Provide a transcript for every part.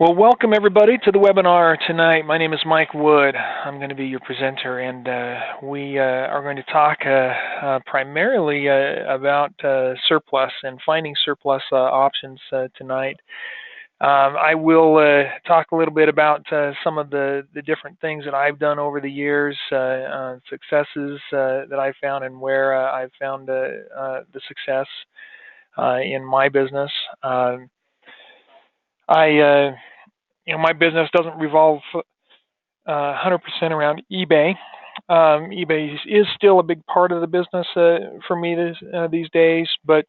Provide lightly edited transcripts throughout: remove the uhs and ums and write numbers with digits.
Well, welcome everybody to the webinar tonight. My name is Mike Wood. I'm going to be your presenter, and we are going to talk primarily about surplus and finding surplus options tonight. I will talk a little bit about some of the different things that I've done over the years, successes that I've found, and where I've found the success in my business. My business doesn't revolve 100% around eBay. eBay is still a big part of the business for me these days, but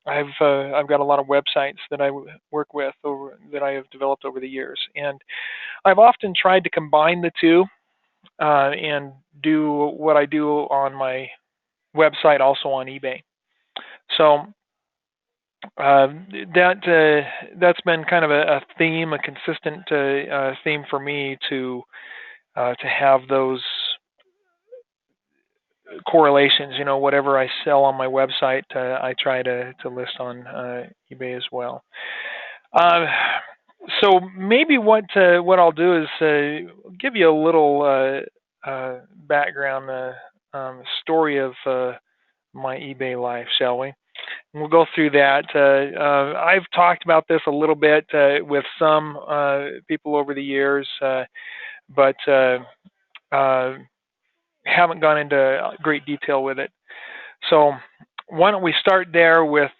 I've got a lot of websites that I work with that I have developed over the years, and I've often tried to combine the two and do what I do on my website also on eBay. So that's been kind of a theme, a consistent theme for me to have those correlations. You know, whatever I sell on my website, I try to list on eBay as well. So maybe what I'll do is give you a little background story of my eBay life, shall we? We'll go through that. I've talked about this a little bit with some people over the years, but haven't gone into great detail with it. So why don't we start there with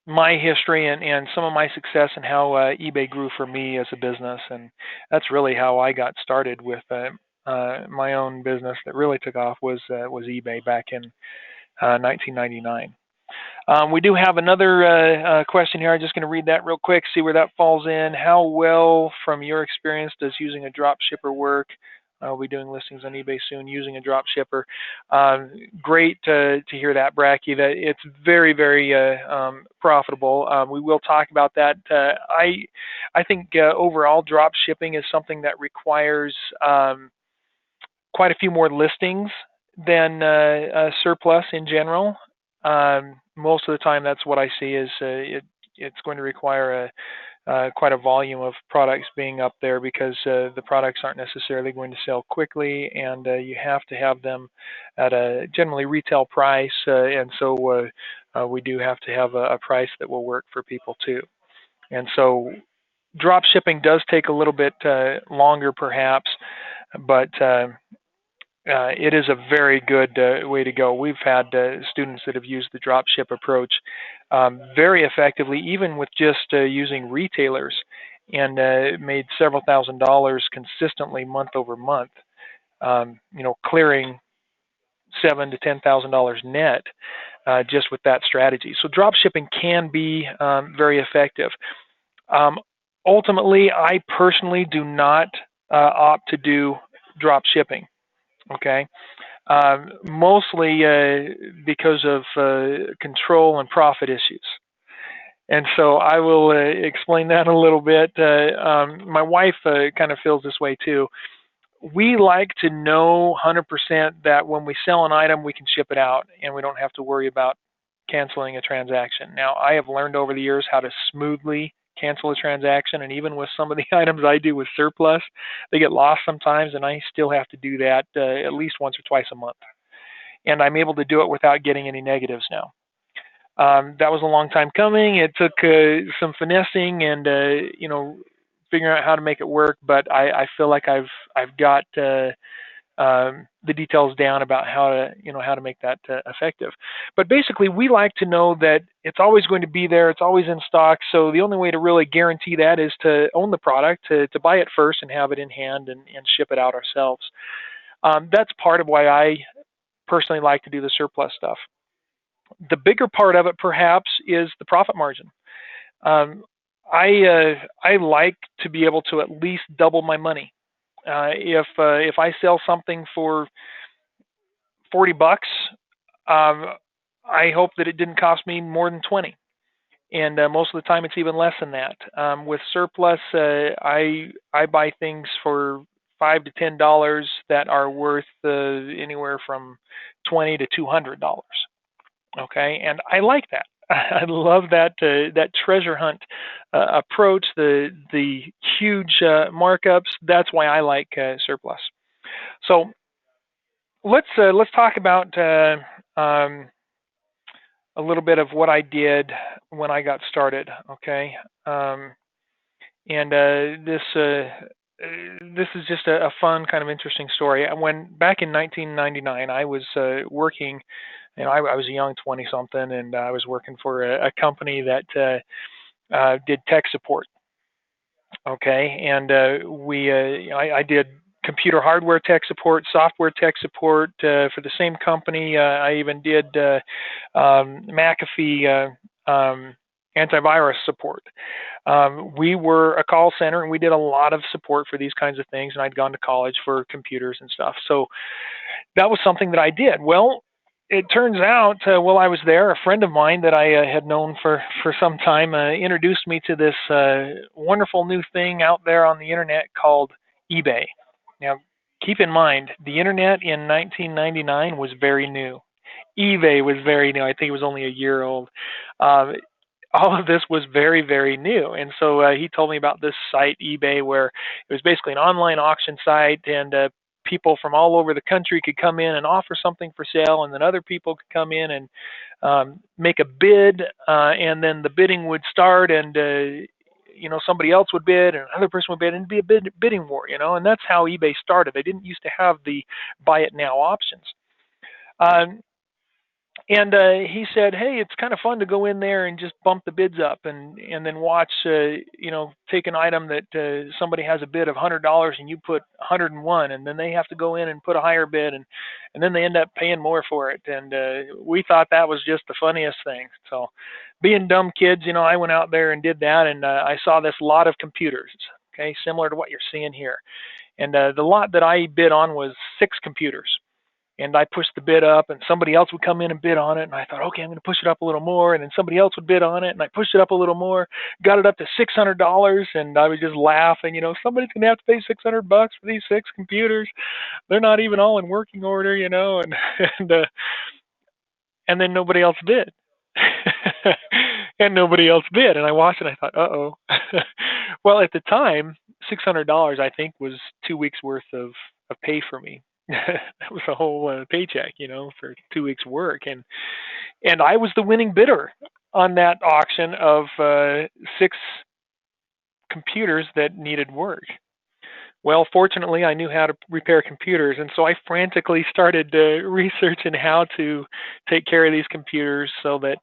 my history and some of my success and how eBay grew for me as a business, and that's really how I got started with my own business that really took off was eBay back in 1999. We do have another question here. I'm just going to read that real quick, see where that falls in. How well, from your experience, does using a drop shipper work? I'll be doing listings on eBay soon using a drop shipper. Great to hear that, Bracky. That it's very, very profitable. We will talk about that. I think overall drop shipping is something that requires quite a few more listings than surplus in general. Most of the time, that's what I see is it's going to require quite a volume of products being up there because the products aren't necessarily going to sell quickly, and you have to have them at a generally retail price, and so we do have to have a price that will work for people too. And so drop shipping does take a little bit longer perhaps, but it is a very good way to go. We've had students that have used the drop ship approach very effectively, even with just using retailers, and made several $1,000s consistently month over month. Clearing $7,000 to $10,000 net just with that strategy. So drop shipping can be very effective. Ultimately, I personally do not opt to do drop shipping. Okay, mostly because of control and profit issues. And so I will explain that a little bit. My wife kind of feels this way too. We like to know 100% that when we sell an item, we can ship it out and we don't have to worry about canceling a transaction. Now, I have learned over the years how to smoothly cancel a transaction, and even with some of the items I do with surplus, they get lost sometimes, and I still have to do that at least once or twice a month. And I'm able to do it without getting any negatives now. That was a long time coming. It took some finessing and figuring out how to make it work, but I feel like I've got the details down about how to make that effective. But basically, we like to know that it's always going to be there, it's always in stock. So the only way to really guarantee that is to own the product, to buy it first and have it in hand and ship it out ourselves. That's part of why I personally like to do the surplus stuff. The bigger part of it, perhaps, is the profit margin. I like to be able to at least double my money. If I sell something for $40, I hope that it didn't cost me more than 20, and most of the time it's even less than that. With surplus, I buy things for $5 to $10 that are worth anywhere from $20 to $200. Okay, and I like that. I love that treasure hunt approach. The huge markups. That's why I like surplus. So let's talk about a little bit of what I did when I got started. Okay, um, and this is just a fun, kind of interesting story. When back in 1999, I was working. I was a young 20 something, and I was working for a company that did tech support. Okay, and I did computer hardware tech support, software tech support for the same company. I even did McAfee antivirus support. We were a call center, and we did a lot of support for these kinds of things. And I'd gone to college for computers and stuff, so that was something that I did. Well, it turns out, while I was there, a friend of mine that I had known for some time introduced me to this wonderful new thing out there on the internet called eBay. Now, keep in mind, the internet in 1999 was very new. eBay was very new. I think it was only a year old. Um, all of this was very, very new. And so he told me about this site, eBay, where it was basically an online auction site, and people from all over the country could come in and offer something for sale, and then other people could come in and make a bid, and then the bidding would start, and somebody else would bid, and another person would bid, and it'd be a bidding war, and that's how eBay started. They didn't used to have the buy it now options. Um, and he said, "Hey, it's kind of fun to go in there and just bump the bids up, and then watch, take an item that somebody has a bid of $100 and you put 101, and then they have to go in and put a higher bid, and then they end up paying more for it." And we thought that was just the funniest thing. So, being dumb kids, I went out there and did that, and I saw this lot of computers. Okay, similar to what you're seeing here, and the lot that I bid on was 6 computers, and I pushed the bid up, and somebody else would come in and bid on it, and I thought, okay, I'm going to push it up a little more, and then somebody else would bid on it, and I pushed it up a little more, got it up to $600, and I was just laughing, somebody's going to have to pay $600 for these 6 computers. They're not even all in working order, and and and then nobody else bid. And nobody else bid, and I watched it, and I thought, uh-oh. Well, at the time, $600, I think, was 2 weeks worth of pay for me. That was a whole paycheck, for 2 weeks work, and I was the winning bidder on that auction of 6 computers that needed work. Well, fortunately, I knew how to repair computers, and so I frantically started researching how to take care of these computers so that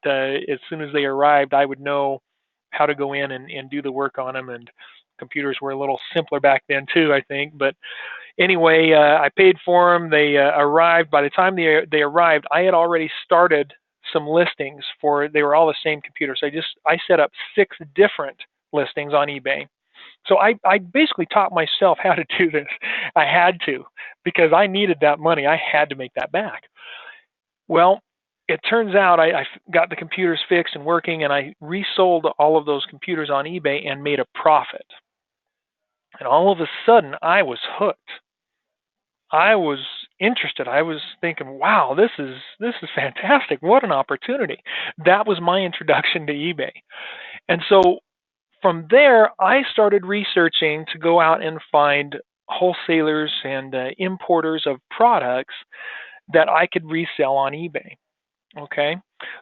as soon as they arrived, I would know how to go in and do the work on them. And computers were a little simpler back then too, I think. But anyway, I paid for them. They arrived. By the time they arrived, I had already started some listings for. They were all the same computer. So I set up 6 different listings on eBay. So I basically taught myself how to do this. I had to, because I needed that money. I had to make that back. Well, it turns out I got the computers fixed and working, and I resold all of those computers on eBay and made a profit. And all of a sudden, I was hooked. I was interested. I was thinking, wow, this is fantastic. What an opportunity. That was my introduction to eBay. And so from there, I started researching to go out and find wholesalers and importers of products that I could resell on eBay. Okay,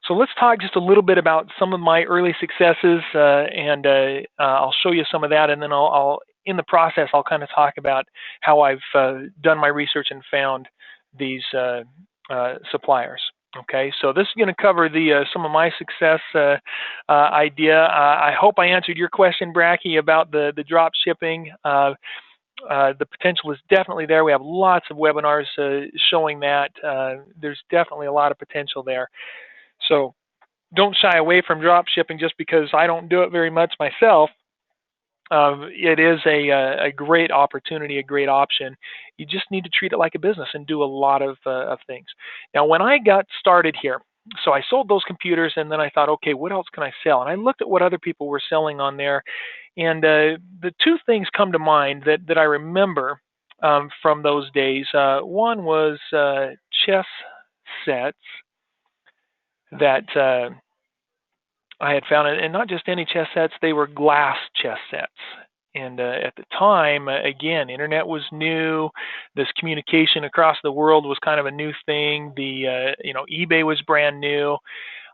so let's talk just a little bit about some of my early successes, and I'll show you some of that, and then I'll in the process, I'll kind of talk about how I've done my research and found these suppliers. Okay, so this is going to cover the some of my success idea. I hope I answered your question, Bracky, about the drop shipping. The potential is definitely there. We have lots of webinars showing that. There's definitely a lot of potential there. So don't shy away from drop shipping just because I don't do it very much myself. It is a great opportunity, a great option. You just need to treat it like a business and do a lot of things. Now, when I got started here, so I sold those computers, and then I thought, okay, what else can I sell? And I looked at what other people were selling on there, and the 2 things come to mind that I remember from those days. One was chess sets that I had found it, and not just any chess sets; they were glass chess sets. And at the time, again, internet was new. This communication across the world was kind of a new thing. eBay was brand new.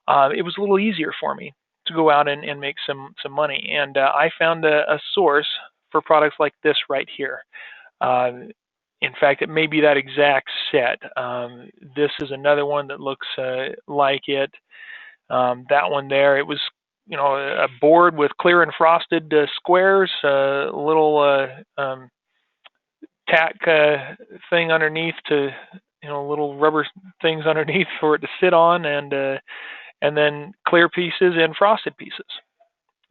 It was a little easier for me to go out and make some money. And I found a source for products like this right here. Uh, in fact, it may be that exact set. This is another one that looks like it. That one there, it was a board with clear and frosted squares, a little tack thing underneath to little rubber things underneath for it to sit on, and then clear pieces and frosted pieces.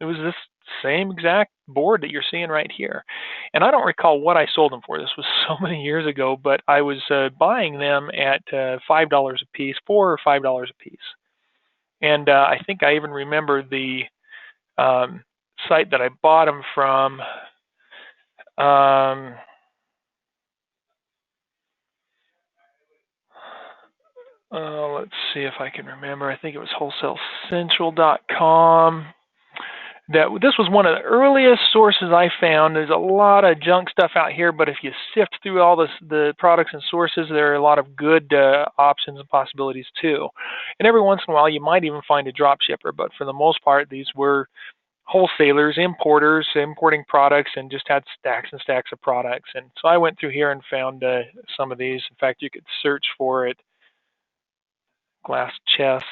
It was this same exact board that you're seeing right here. And I don't recall what I sold them for. This was so many years ago, but I was buying them at $5 a piece, $4 or $5 a piece. And I think I even remember the site that I bought them from. Let's see if I can remember. I think it was wholesalecentral.com. This was one of the earliest sources I found. There's a lot of junk stuff out here, but if you sift through all the products and sources, there are a lot of good options and possibilities too. And every once in a while, you might even find a drop shipper, but for the most part, these were wholesalers, importers, importing products, and just had stacks and stacks of products. And so I went through here and found some of these. In fact, you could search for it, glass chess.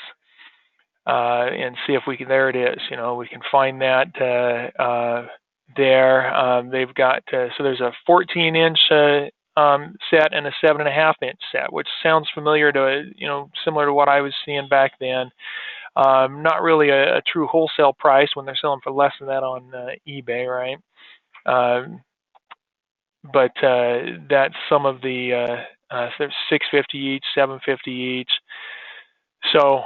And see if we can. There it is. We can find that there. They've got so there's a 14-inch set and a 7.5-inch set, which sounds familiar to similar to what I was seeing back then. Not really a true wholesale price when they're selling for less than that on eBay, right? But that's some of the. So there's $6.50 each, $7.50 each. So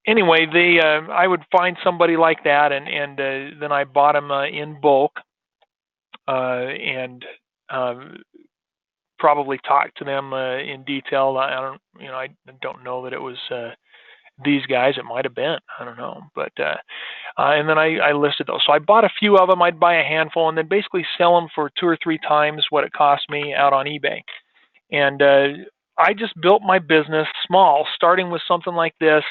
anyway, I would find somebody like that, and then I bought them in bulk, and probably talked to them in detail. I don't know that it was these guys. It might have been. I don't know, but and then I listed those. So I bought a few of them. I'd buy a handful, and then basically sell them for 2 or 3 times what it cost me out on eBay. And I just built my business small, starting with something like this.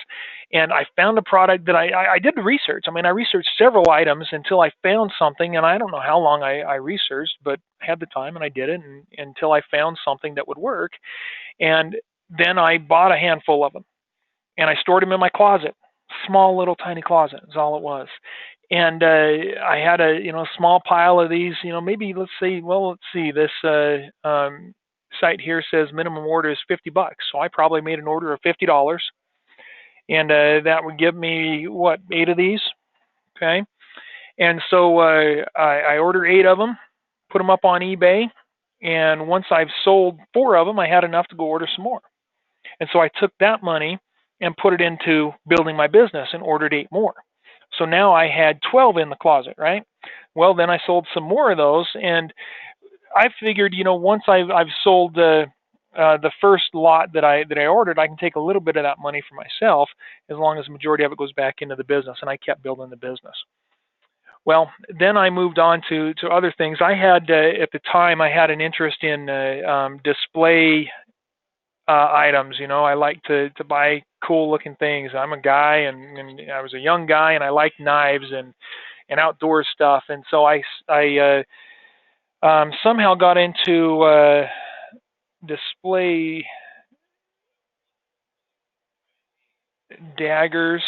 And I found a product that I did the research. I mean, I researched several items until I found something, and I don't know how long I researched, but I had the time and I did it until I found something that would work. And then I bought a handful of them, and I stored them in my closet, small little tiny closet is all it was. And I had a small pile of these. Maybe let's see this. Site here says minimum order is $50, so I probably made an order of $50, and that would give me 8 of these, okay? And so I ordered 8 of them, put them up on eBay, and once I've sold 4 of them, I had enough to go order some more. And so I took that money and put it into building my business and ordered 8 more. So now I had 12 in the closet, right? Well, then I sold some more of those, and I figured, once I've sold the first lot that I ordered, I can take a little bit of that money for myself, as long as the majority of it goes back into the business, and I kept building the business. Well, then I moved on to other things. I had at the time I had an interest in display items. I like to buy cool looking things. I'm a guy, and I was a young guy, and I liked knives and outdoor stuff, and so I somehow got into display daggers,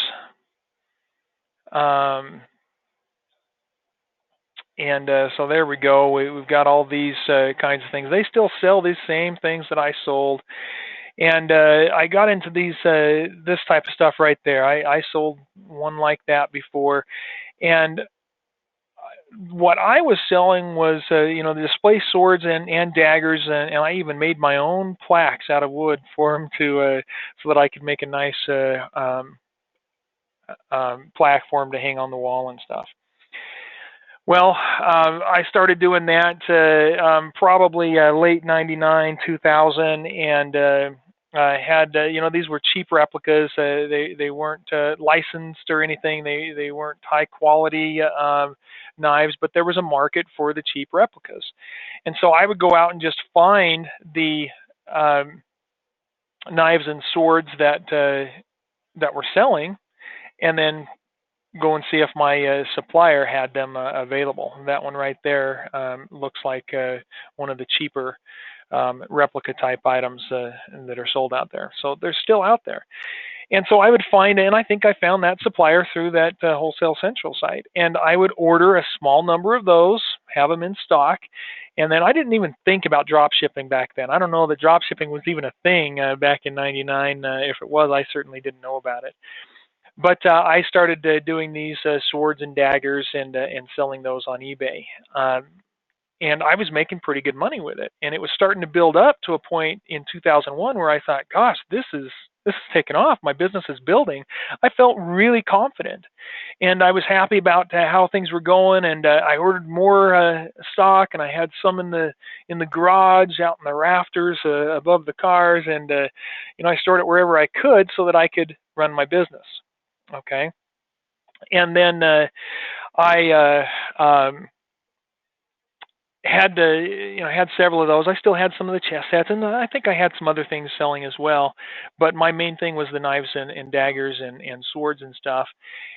and so there we go. We've got all these kinds of things. They still sell these same things that I sold, and I got into this type of stuff right there. I sold one like that before, and what I was selling was, the display swords and daggers, and I even made my own plaques out of wood for them so that I could make a nice plaque for them to hang on the wall and stuff. Well, I started doing that probably late '99, 2000, and had these were cheap replicas. They weren't licensed or anything. They weren't high quality knives, but there was a market for the cheap replicas. And so I would go out and just find the um, knives and swords that were selling, and then go and see if my supplier had them available. That one right there looks like one of the cheaper replica type items that are sold out there. So they're still out there. And so I would find, and I think I found that supplier through that Wholesale Central site. And I would order a small number of those, have them in stock. And then I didn't even think about drop shipping back then. I don't know that drop shipping was even a thing back in '99. If it was, I certainly didn't know about it. But I started doing these swords and daggers and selling those on eBay. And I was making pretty good money with it. And it was starting to build up to a point in 2001 where I thought, gosh, this is taking off. My business is building. I felt really confident, and I was happy about how things were going. And I ordered more stock, and I had some in the garage, out in the rafters above the cars, and I stored it wherever I could so that I could run my business. Okay, and then I had several of those. I still had some of the chess sets, and I think I had some other things selling as well. But my main thing was the knives and daggers and swords and stuff.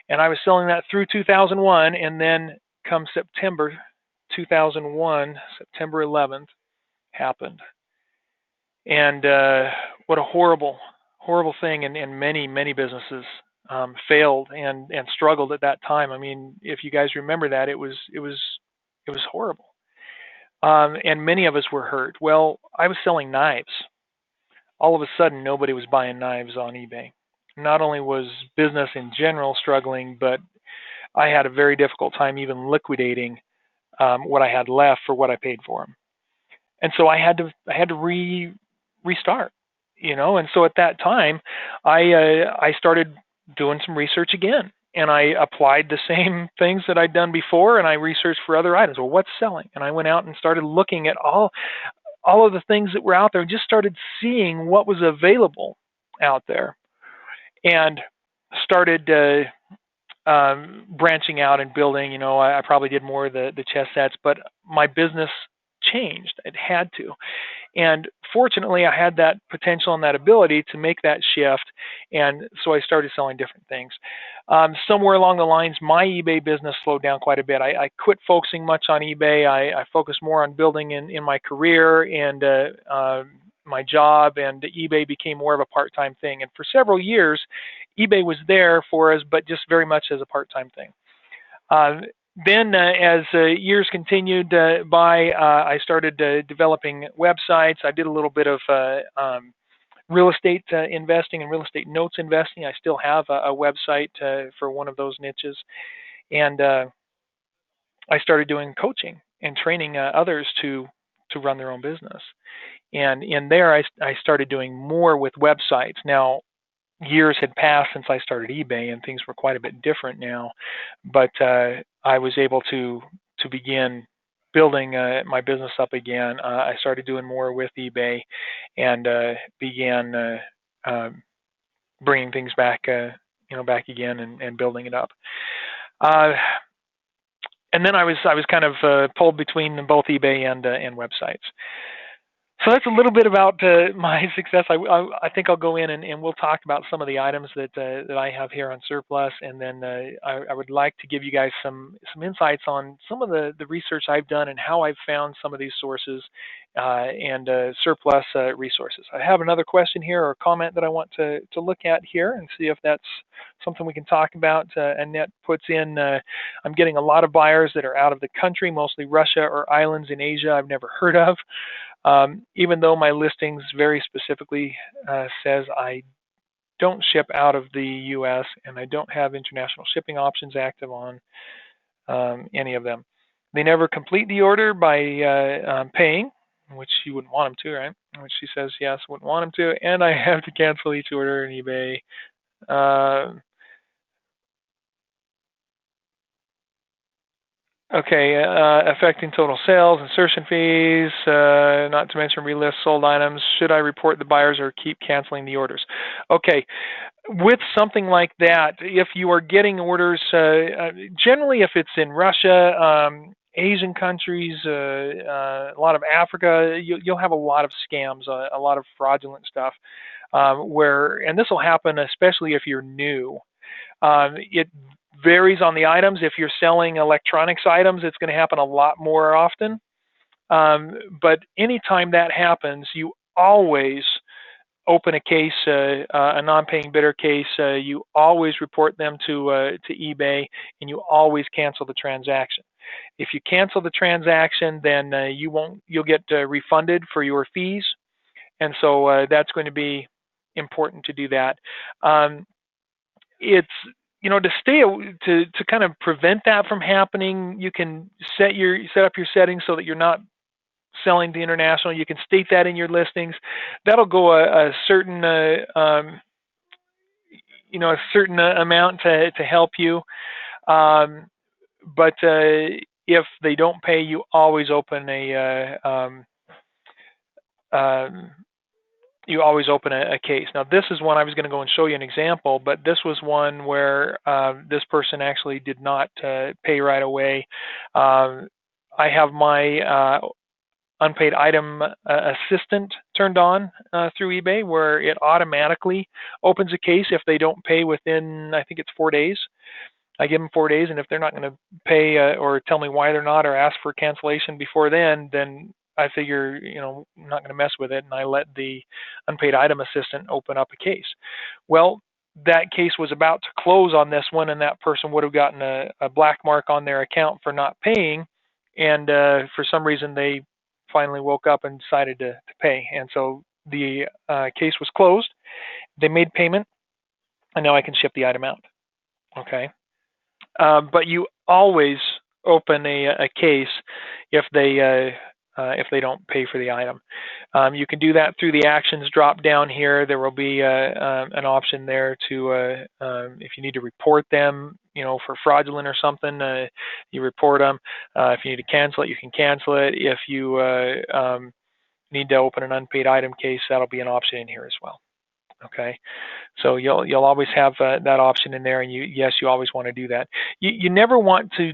And I was selling that through 2001, and then come September 2001, September 11th happened, and what a horrible, horrible thing. And many businesses failed and struggled at that time. I mean, if you guys remember that, it was horrible. And many of us were hurt. Well, I was selling knives. All of a sudden, nobody was buying knives on eBay. Not only was business in general struggling, but I had a very difficult time even liquidating what I had left for what I paid for them. And so I had to restart, And so at that time, I started doing some research again, and I applied the same things that I'd done before, and I researched for other items. Well, what's selling? And I went out and started looking at all of the things that were out there, and just started seeing what was available out there, and started branching out and building. I probably did more of the chess sets, but my business changed. It had to. And fortunately, I had that potential and that ability to make that shift. And so I started selling different things. Somewhere along the lines, my eBay business slowed down quite a bit. I quit focusing much on eBay. I focused more on building in my career and my job, and eBay became more of a part-time thing. And for several years, eBay was there for us, but just very much as a part-time thing. Uh, then, as years continued by, I started developing websites. I did a little bit of real estate investing and real estate notes investing. I still have a website for one of those niches. And I started doing coaching and training others to run their own business. And in there, I started doing more with websites. Now, years had passed since I started eBay, and things were quite a bit different now. But I was able to begin building my business up again. I started doing more with eBay, and began bringing things back, back again, and building it up. Uh, and then I was kind of pulled between both eBay and websites. So that's a little bit about my success. I think I'll go in and we'll talk about some of the items that I have here on surplus, and then I would like to give you guys some insights on some of the research I've done and how I've found some of these sources and surplus resources. I have another question here or comment that I want to look at here and see if that's something we can talk about. Annette puts in, I'm getting a lot of buyers that are out of the country, mostly Russia or islands in Asia I've never heard of. Even though my listings very specifically says I don't ship out of the U.S. and I don't have international shipping options active on any of them. They never complete the order by paying, which you wouldn't want them to, right? Which she says, yes, wouldn't want them to. And I have to cancel each order in eBay. Uh, Okay, affecting total sales, insertion fees, not to mention relist sold items. Should I report the buyers or keep canceling the orders? Okay, with something like that, if you are getting orders, generally if it's in Russia, Asian countries, a lot of Africa, you'll have a lot of scams, a lot of fraudulent stuff, and this will happen especially if you're new. It varies on the items. If you're selling electronics items, it's going to happen a lot more often. But anytime that happens, you always open a case, a non-paying bidder case. You always report them to eBay, and you always cancel the transaction. If you cancel the transaction, then you'll get refunded for your fees, and so that's going to be important to do that. It's to stay to kind of prevent that from happening. You can set up your settings so that you're not selling to international. You can state that in your listings. That'll go a certain a certain amount to help you. But if they don't pay, you always open a case. Now, this is one I was going to go and show you an example, but this was one where this person actually did not pay right away. I have my unpaid item assistant turned on through eBay, where it automatically opens a case if they don't pay within, I think it's 4 days. I give them 4 days, and if they're not going to pay or tell me why they're not, or ask for cancellation before then I figure, I'm not going to mess with it, and I let the unpaid item assistant open up a case. Well, that case was about to close on this one, and that person would have gotten a black mark on their account for not paying, and for some reason they finally woke up and decided to pay, and so the case was closed. They made payment, and now I can ship the item out. Okay. But you always open a case if they don't pay for the item. You can do that through the actions drop down here. There will be an option there to if you need to report them, for fraudulent or something, you report them. If you need to cancel it, you can cancel it. If you need to open an unpaid item case, that'll be an option in here as well. Okay, so you'll always have that option in there, and you always want to do that. You never want to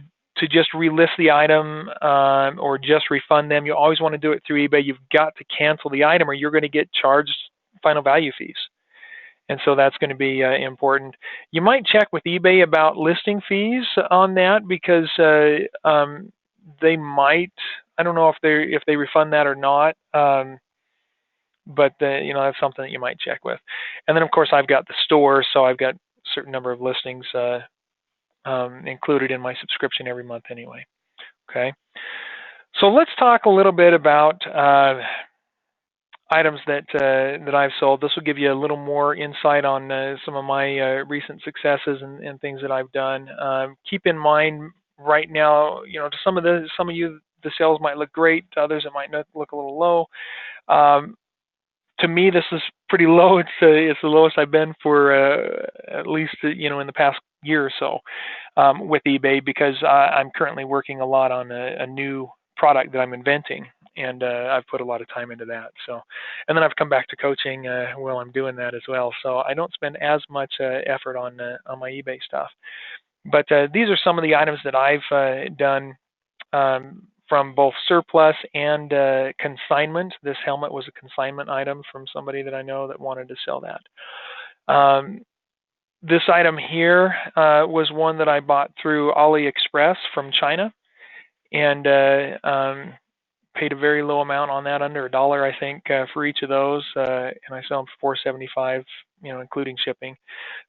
just relist the item or just refund them. You always want to do it through eBay. You've got to cancel the item, or you're going to get charged final value fees, and so that's going to be important. You might check with eBay about listing fees on that, because they might. I don't know if they refund that or not. But that's something that you might check with. And then of course I've got the store, so I've got a certain number of listings included in my subscription every month anyway. Okay, so let's talk a little bit about items that I've sold. This will give you a little more insight on some of my recent successes and things that I've done. Keep in mind right now, to some of you the sales might look great, to others it might look a little low. To me, this is pretty low. It's the lowest I've been for at least in the past year or so with eBay, because I'm currently working a lot on a new product that I'm inventing, and I've put a lot of time into that. So, and then I've come back to coaching while I'm doing that as well. So I don't spend as much effort on my eBay stuff. But these are some of the items that I've done. From both surplus and consignment. This helmet was a consignment item from somebody that I know that wanted to sell that. This item here was one that I bought through AliExpress from China, and paid a very low amount on that, under $1, I think, for each of those, and I sell them for $4.75, including shipping.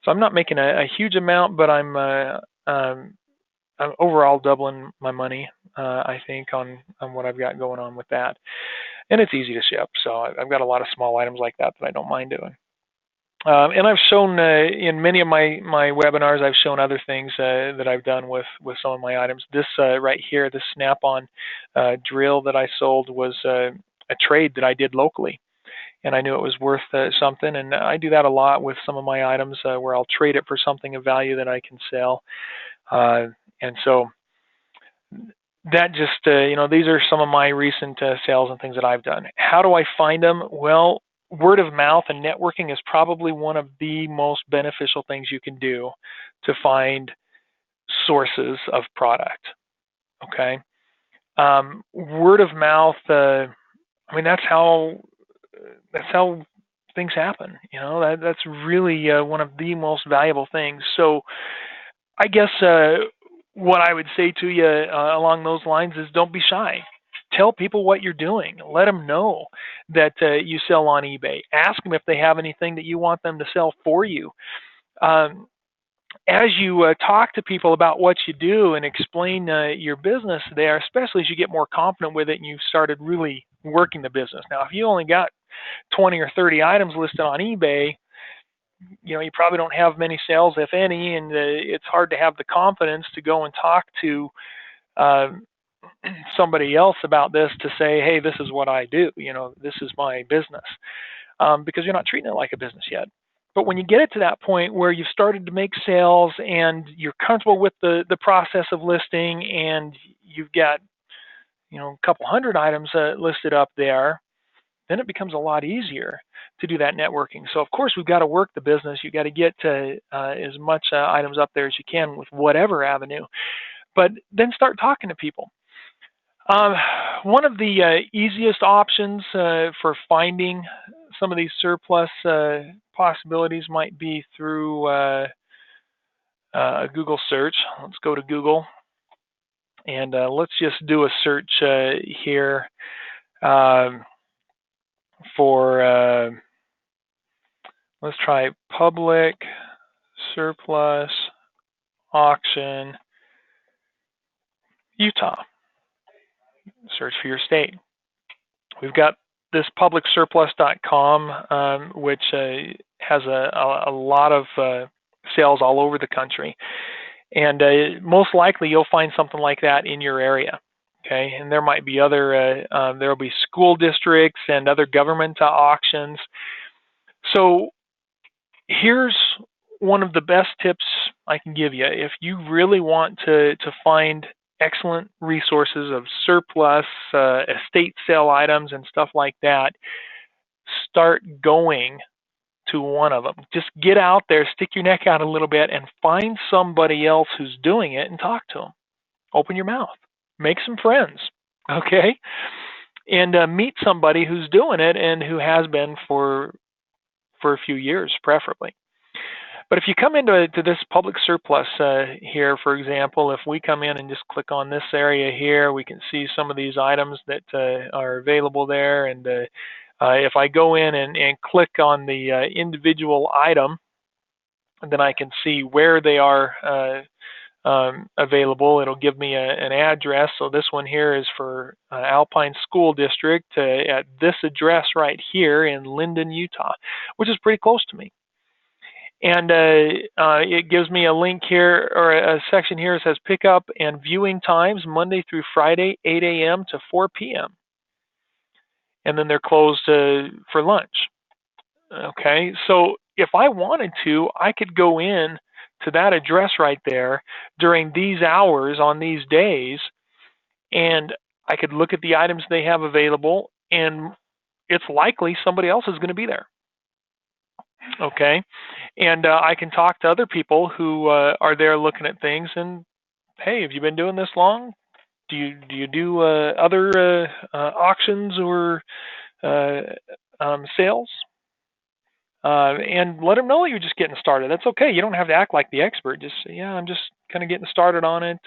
So I'm not making a huge amount, but I'm overall doubling my money, I think, on what I've got going on with that. And it's easy to ship, so I've got a lot of small items like that I don't mind doing. And I've shown in many of my webinars, I've shown other things that I've done with some of my items. This right here, this snap-on drill that I sold, was a trade that I did locally. And I knew it was worth something, and I do that a lot with some of my items, where I'll trade it for something of value that I can sell. And so that just, these are some of my recent sales and things that I've done. How do I find them? Well, word of mouth and networking is probably one of the most beneficial things you can do to find sources of product. Okay. Word of mouth, that's how things happen. That's really one of the most valuable things. So I guess what I would say to you along those lines is don't be shy. Tell people what you're doing. Let them know that you sell on eBay. Ask them if they have anything that you want them to sell for you. Um, as you talk to people about what you do and explain your business there, especially as you get more confident with it and you've started really working the business. Now, if you only got 20 or 30 items listed on eBay, you probably don't have many sales, if any, and it's hard to have the confidence to go and talk to uh, somebody else about this to say, hey, this is what I do. This is my business, because you're not treating it like a business yet. But when you get it to that point where you've started to make sales and you're comfortable with the process of listing and you've got a couple hundred items listed up there, then it becomes a lot easier to do that networking. So of course we've got to work the business. You got to get as much items up there as you can with whatever avenue, but then start talking to people. One of the easiest options for finding some of these surplus possibilities might be through a Google search. Let's go to Google and let's just do a search here for, let's try public surplus auction Utah. Search for your state. We've got this publicsurplus.com, which has a lot of sales all over the country. And most likely you'll find something like that in your area. Okay, and there might be other, there will be school districts and other government auctions. So here's one of the best tips I can give you. If you really want to find excellent resources of surplus estate sale items and stuff like that, start going to one of them. Just get out there, stick your neck out a little bit, and find somebody else who's doing it and talk to them. Open your mouth. Make some friends, okay? And meet somebody who's doing it and who has been for a few years, preferably. But if you come into this public surplus here, for example, if we come in and just click on this area here, we can see some of these items that are available there. And if I go in and click on the individual item, then I can see where they are available. It'll give me an address. So this one here is for Alpine School District at this address right here in Linden, Utah, which is pretty close to me. And it gives me a link here, or a section here that says pickup and viewing times Monday through Friday, 8 a.m. to 4 p.m. And then they're closed for lunch. Okay, so if I wanted to, I could go in to that address right there during these hours on these days, and I could look at the items they have available, and it's likely somebody else is going to be there. Okay, and I can talk to other people who are there looking at things. And hey, have you been doing this long? Do you do other auctions or sales? And let them know you're just getting started. That's okay. You don't have to act like the expert. Just say, yeah, I'm just kind of getting started on it.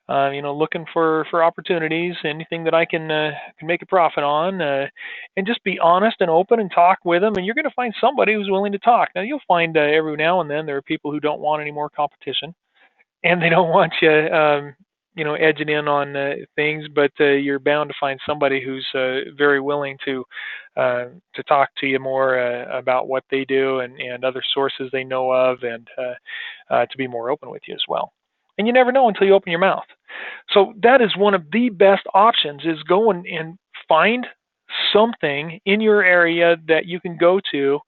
Looking for opportunities, anything that I can make a profit on, and just be honest and open and talk with them. And you're going to find somebody who's willing to talk. Now you'll find every now and then there are people who don't want any more competition, and they don't want you, edging in on things. But you're bound to find somebody who's very willing to talk to you more about what they do and other sources they know of, and to be more open with you as well. And you never know until you open your mouth. So that is one of the best options, is go and find something in your area that you can go to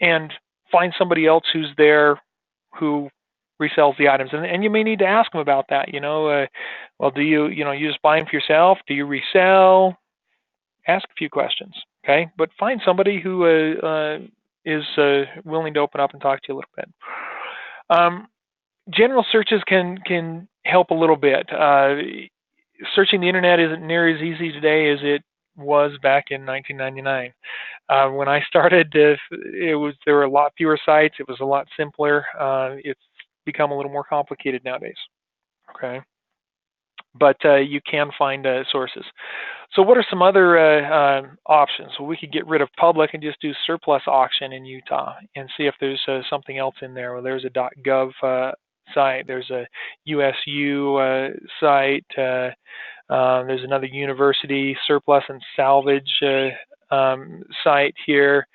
and find somebody else who's there who resells the items, and you may need to ask them about that. Well, do you just buy them for yourself? Do you resell? Ask a few questions, okay? But find somebody who is willing to open up and talk to you a little bit. General searches can help a little bit. Searching the internet isn't near as easy today as it was back in 1999. When I started, there were a lot fewer sites. It was a lot simpler. It's become a little more complicated nowadays. Okay, but you can find sources. So what are some other options? Well, we could get rid of public and just do surplus auction in Utah and see if there's something else in there. Well, there's a .gov site. There's a USU site. There's another university surplus and salvage site here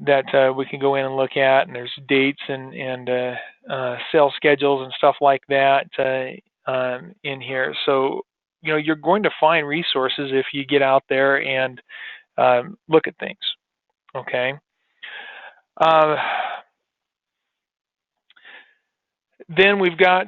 that we can go in and look at, and there's dates and sales schedules and stuff like that in here. So you're going to find resources if you get out there and look at things. Okay. Then we've got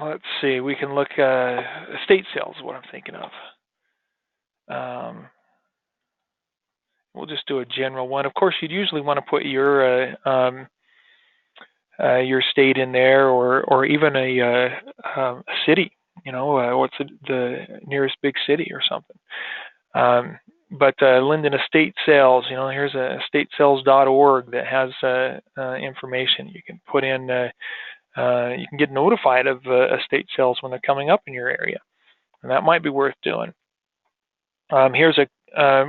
let's see. We can look estate sales. Is what I'm thinking of. We'll just do a general one. Of course, you'd usually want to put your state in there, or even a city. What's the nearest big city or something. But Linden Estate Sales, here's a estatesales.org that has information. You can put in, you can get notified of estate sales when they're coming up in your area, and that might be worth doing. Here's a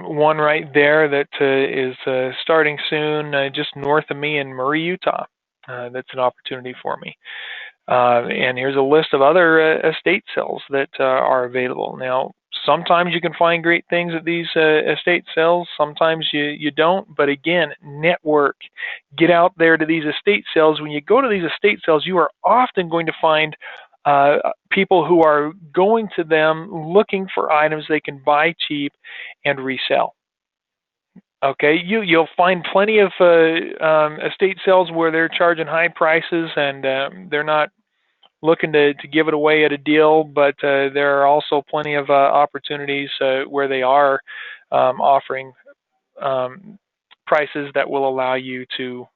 one right there that is starting soon, just north of me in Murray, Utah. That's an opportunity for me. And here's a list of other estate sales that are available. Now, sometimes you can find great things at these estate sales. Sometimes you don't. But again, network. Get out there to these estate sales. When you go to these estate sales, you are often going to find people who are going to them looking for items they can buy cheap and resell. Okay, you'll find plenty of estate sales where they're charging high prices and they're not looking to give it away at a deal, but there are also plenty of opportunities where they are offering prices that will allow you to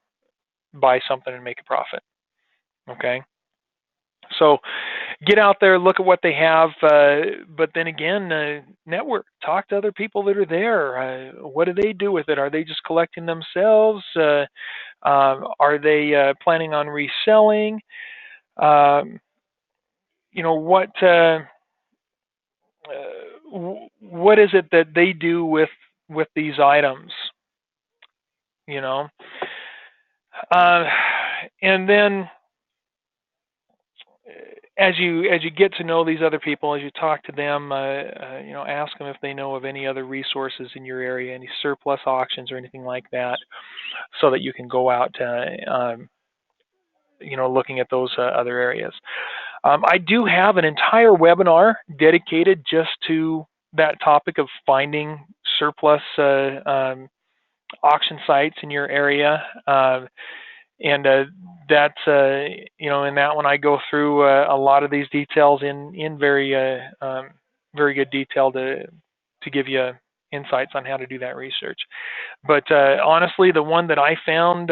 buy something and make a profit. Okay, so get out there, look at what they have, but then again, network, talk to other people that are there. What do they do with it? Are they just collecting themselves? Are they planning on reselling? What is it that they do with these items? And then as you get to know these other people, as you talk to them, ask them if they know of any other resources in your area, any surplus auctions or anything like that, so that you can go out looking at those other areas. I do have an entire webinar dedicated just to that topic of finding surplus auction sites in your area. And that's, in that one I go through a lot of these details in very good detail to give you insights on how to do that research. But honestly, the one that I found,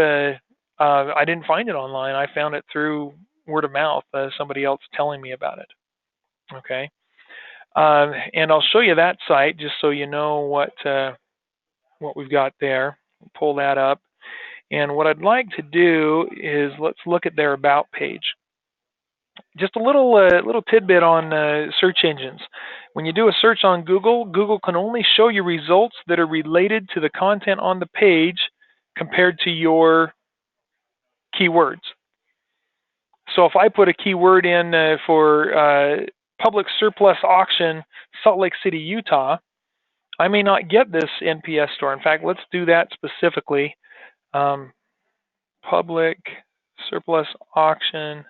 I didn't find it online. I found it through word of mouth, somebody else telling me about it. Okay, and I'll show you that site just so you know what we've got there. Pull that up, and what I'd like to do is let's look at their about page. Just a little tidbit on search engines. When you do a search on Google, Google can only show you results that are related to the content on the page compared to your keywords. So if I put a keyword in for public surplus auction, Salt Lake City, Utah, I may not get this NPS store. In fact, let's do that specifically. Public surplus auction,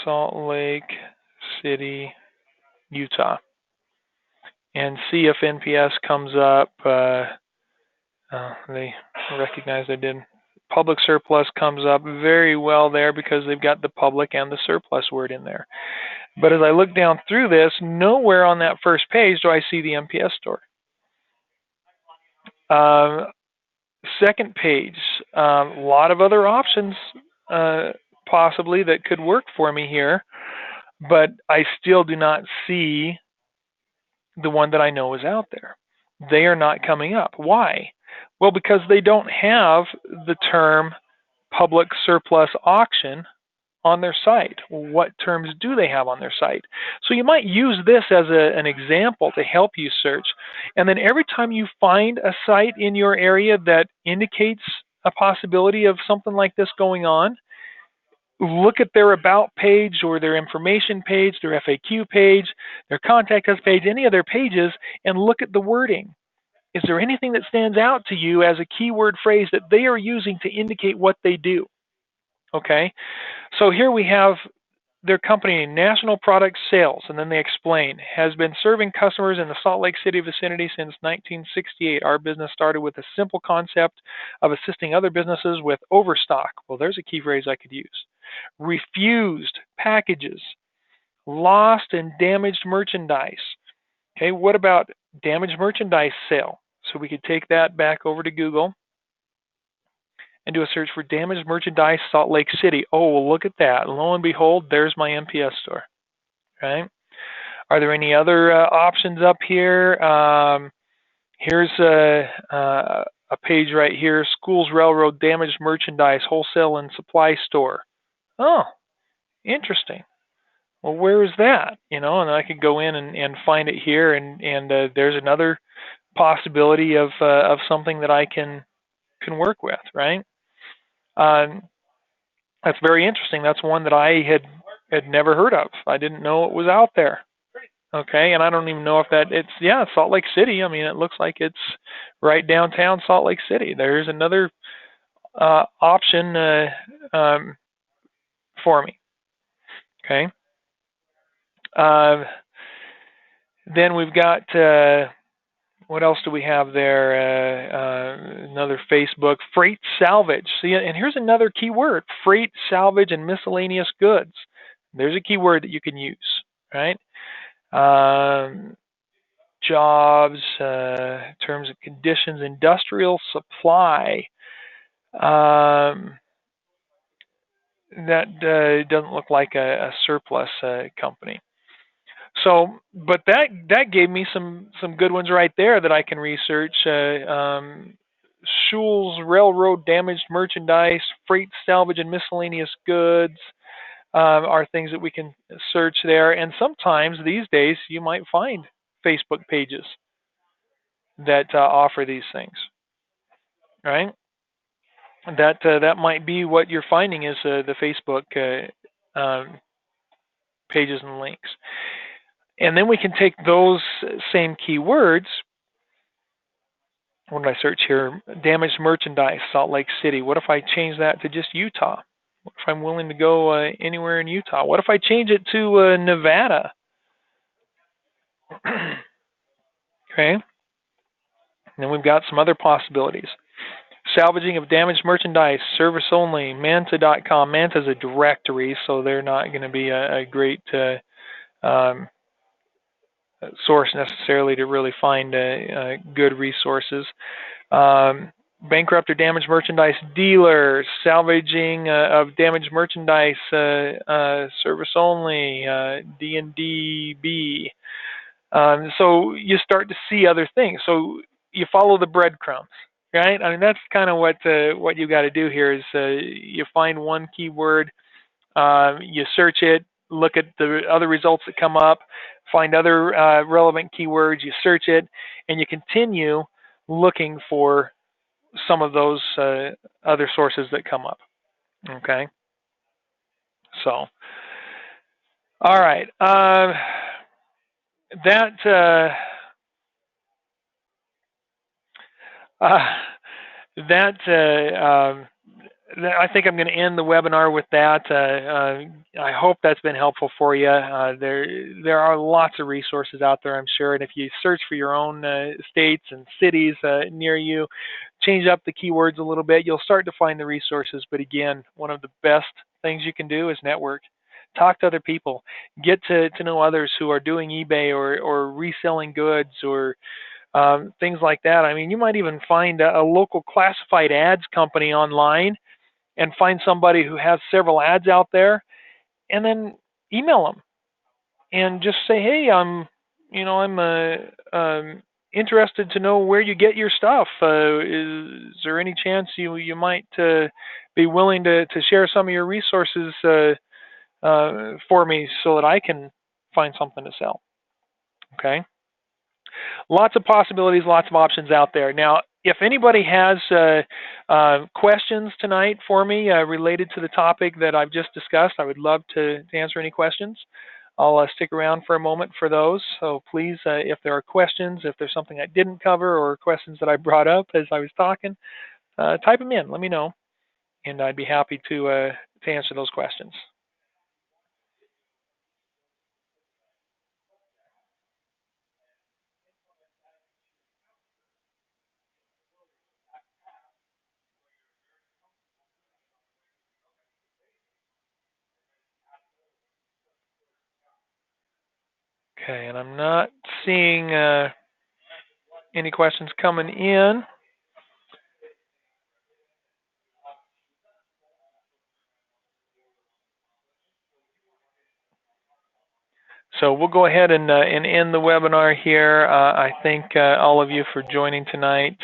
Salt Lake City, Utah. and see if NPS comes up. They recognize I did. Public surplus comes up very well there because they've got the public and the surplus word in there. But as I look down through this, nowhere on that first page do I see the NPS score. Second page, a lot of other options possibly that could work for me here, but I still do not see the one that I know is out there. They are not coming up. Why? Well, because they don't have the term public surplus auction on their site. What terms do they have on their site? So you might use this as an example to help you search. And then every time you find a site in your area that indicates a possibility of something like this going on, look at their about page or their information page, their FAQ page, their contact us page, any of their pages, and look at the wording. Is there anything that stands out to you as a keyword phrase that they are using to indicate what they do? Okay, so here we have their company, National Product Sales, and then they explain, has been serving customers in the Salt Lake City vicinity since 1968. Our business started with a simple concept of assisting other businesses with overstock. Well, there's a key phrase I could use. Refused packages, lost and damaged merchandise. Okay, what about damaged merchandise sale? So we could take that back over to Google and do a search for damaged merchandise Salt Lake City. Oh, well, look at that. Lo and behold, there's my NPS score. Right? Are there any other options up here? Here's a page right here, Schools Railroad Damaged Merchandise Wholesale and Supply Store. Oh, interesting. Well, where is that? And I could go in and find it here, and there's another possibility of something that I can work with, right? That's very interesting. That's one that I had never heard of. I didn't know it was out there. Okay, and I don't even know if it's Salt Lake City. I mean, it looks like it's right downtown Salt Lake City. There's another option for me. Okay. Then we've got what else do we have there? Another Facebook, freight salvage. See, and here's another keyword: freight salvage and miscellaneous goods. There's a keyword that you can use, right? Jobs, terms and conditions, industrial supply. That doesn't look like a surplus company. So, but that gave me some good ones right there that I can research. Schools, railroad damaged merchandise, freight salvage and miscellaneous goods are things that we can search there. And sometimes these days you might find Facebook pages that offer these things, right? That might be what you're finding is the Facebook pages and links. And then we can take those same keywords. What did I search here? Damaged merchandise, Salt Lake City. What if I change that to just Utah? What if I'm willing to go anywhere in Utah? What if I change it to Nevada? Okay. And then we've got some other possibilities. Salvaging of damaged merchandise, service only, Manta.com. Manta is a directory, so they're not going to be a great source necessarily to really find good resources. Bankrupt or damaged merchandise dealers, salvaging of damaged merchandise, service only, D&DB. So you start to see other things. So you follow the breadcrumbs, right? I mean, that's kind of what you got to do here is you find one keyword, you search it, look at the other results that come up, find other relevant keywords, you search it, and you continue looking for some of those other sources that come up. Okay. So, all right. I think I'm going to end the webinar with that. I hope that's been helpful for you. There are lots of resources out there, I'm sure, and if you search for your own states and cities near you, change up the keywords a little bit, you'll start to find the resources. But again, one of the best things you can do is network. Talk to other people. Get to know others who are doing eBay or reselling goods or things like that. I mean, you might even find a local classified ads company online and find somebody who has several ads out there, and then email them and just say, hey, I'm interested to know where you get your stuff. Is there any chance you might be willing to share some of your resources for me so that I can find something to sell? Okay. Lots of possibilities, lots of options out there. Now, if anybody has questions tonight for me related to the topic that I've just discussed, I would love to answer any questions. I'll stick around for a moment for those. So please, if there are questions, if there's something I didn't cover or questions that I brought up as I was talking, type them in. Let me know, and I'd be happy to answer those questions. Okay, and I'm not seeing any questions coming in. So we'll go ahead and end the webinar here. I thank all of you for joining tonight.